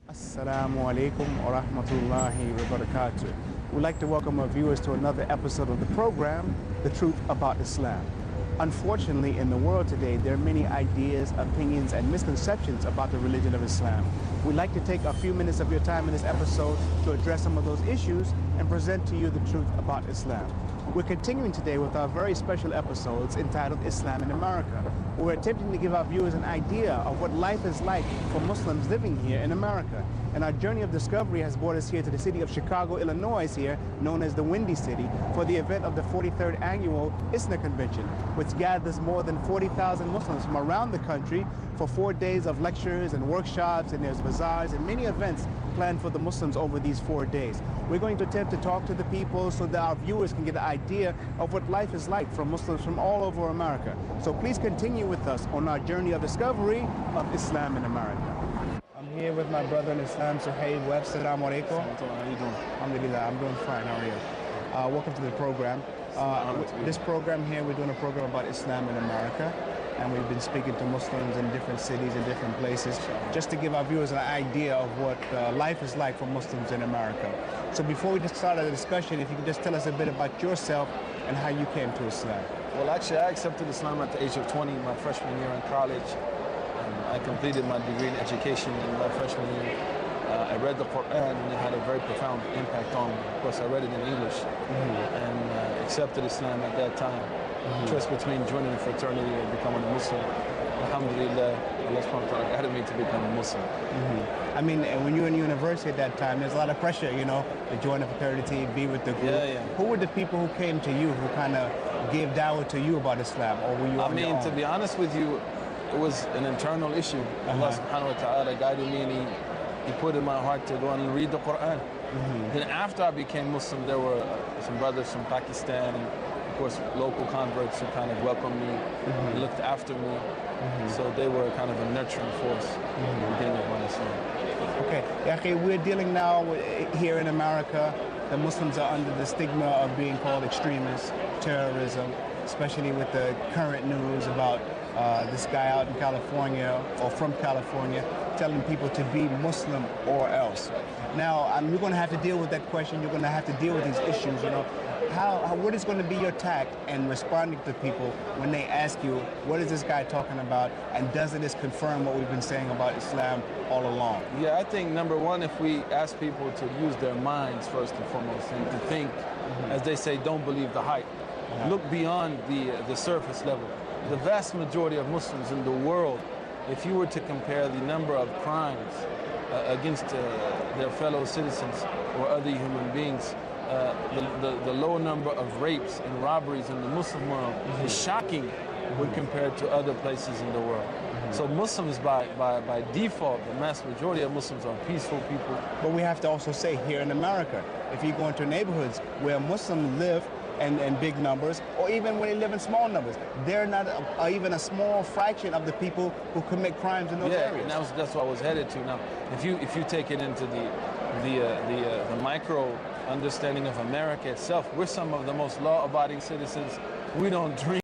Assalamu alaikum wa rahmatullahi wa barakatuh. We'd like to welcome our viewers to another episode of the program, The Truth About Islam. Unfortunately, in the world today, there are many ideas, opinions, and misconceptions about the religion of Islam. We'd like to take a few minutes of your time in this episode to address some of those issues and present to you the truth about Islam. We're continuing today with our very special episodes entitled Islam in America. We're attempting to give our viewers an idea of what life is like for Muslims living here in America. And our journey of discovery has brought us here to the city of Chicago, Illinois here, known as the Windy City, for the event of the 43rd Annual ISNA Convention, which gathers more than 40,000 Muslims from around the country for 4 days of lectures and workshops, and there's bazaars and many events planned for the Muslims over these 4 days. We're going to attempt to talk to the people so that our viewers can get an idea of what life is like for Muslims from all over America. So please continue with us on our journey of discovery of Islam in America. I'm here with my brother in Islam, Suhaib Webb. Assalamu alaikum. How are you doing? Alhamdulillah, I'm doing fine. How are you? Welcome to the program. This program here, we're doing a program about Islam in America, and we've been speaking to Muslims in different cities and different places, just to give our viewers an idea of what life is like for Muslims in America. So before we just start the discussion, if you could just tell us a bit about yourself and how you came to Islam. Well, actually, I accepted Islam at the age of 20, my freshman year in college. I completed my degree in education in my freshman year. I read the Quran, and it had a very profound impact on me. Of course, I read it in English and accepted Islam at that time. Choice between joining a fraternity or becoming a Muslim. Alhamdulillah, Allah subhanahu wa ta'ala guided me to become a Muslim. I mean, when you were in university at that time, there's a lot of pressure, you know, to join a fraternity, be with the group. Yeah. Who were the people who came to you, who kind of gave dawah to you about Islam, or were you on your own? To be honest with you, it was an internal issue. Allah subhanahu wa ta'ala guided me, and he put in my heart to go and read the Quran. Then after I became Muslim, there were some brothers from Pakistan, and of course local converts who kind of welcomed me and looked after me. So they were kind of a nurturing force in the beginning of my Islam. Okay, Yaqi, we're dealing now with, here in America, the Muslims are under the stigma of being called extremists, terrorism, especially with the current news about this guy out in California, or from California, telling people to be Muslim or else. Now, you're going to have to deal with that question. You're going to have to deal with these issues, you know. What is going to be your tact in responding to people when they ask you, what is this guy talking about, and doesn't this confirm what we've been saying about Islam all along? Yeah, I think number one, if we ask people to use their minds first and foremost, and to think, as they say, don't believe the hype. Look beyond the surface level. The vast majority of Muslims in the world, if you were to compare the number of crimes against their fellow citizens or other human beings, the low number of rapes and robberies in the Muslim world is shocking when compared to other places in the world. So Muslims, by default, the mass majority of Muslims are peaceful people. But we have to also say, here in America, if you go into neighborhoods where Muslims live in big numbers, or even when they live in small numbers, they're not even a small fraction of the people who commit crimes in those areas. Yeah, that's what I was headed to. Now, if you take it into the micro understanding of America itself, we're some of the most law-abiding citizens. We don't drink.